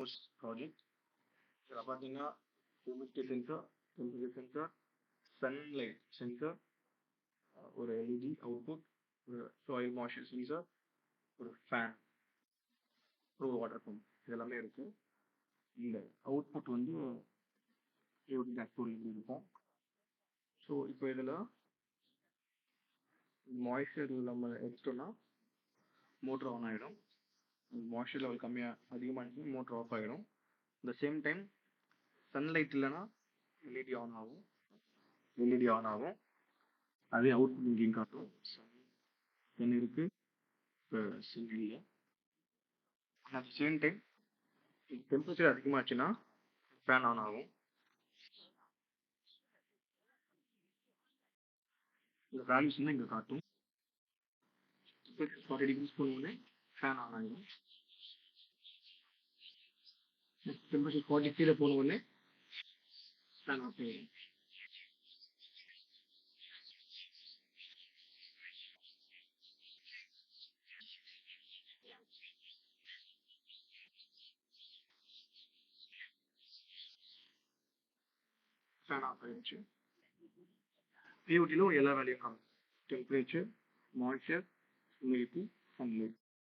Use project. இதில் பார்த்தீங்கன்னா humidity sensor, temperature sensor, sunlight sensor, ஒரு எல்இடி அவுட்புட், ஒரு சாயில் மாய்ஸ்சர் சென்சார், ஒரு ஃபேன், ஒரு வாட்டர் பம்ப் இதெல்லாமே இருக்கு. இந்த அவுட்புட் வந்து எப்படி டேஷ்போர்டில் இருக்கும். ஸோ இப்போ இதில் மாய்ஸ்சர் நம்ம எடுத்துட்டோம்னா மோட்டர் ஆன் ஆகிடும். மாய்ஸ்சர் லெவல் அதிகமாக இருந்துச்சுன்னா மோட்டர் ஆஃப் ஆகிடும். இந்த சேம் டைம் சன்லைட் இல்லைன்னா எல்இடி ஆன் ஆகும். அதே அவுட்புட் இங்கேயும் காட்டும். சன் இருக்கு, இப்போ சன் இல்லை. அட் சேம் டைம் டெம்பரேச்சர் அதிகமாச்சுன்னா ஃபேன் ஆன் ஆகும். இந்த வேல்யூஸ் வந்து இங்கே காட்டும். 40 degrees போனோடனே ஃபேன் ஆன் ஆகிடும். டெம்பரேச்சர் 40 கீழே போனோடனே ஃபேன் ஆஃப் ஆகிடும். ஃபேன் ஆஃப் ஆகிடுச்சு. பிஓடியில் எல்லா வேலையும் காணும். Temperature, moisture, humidity, sunlight.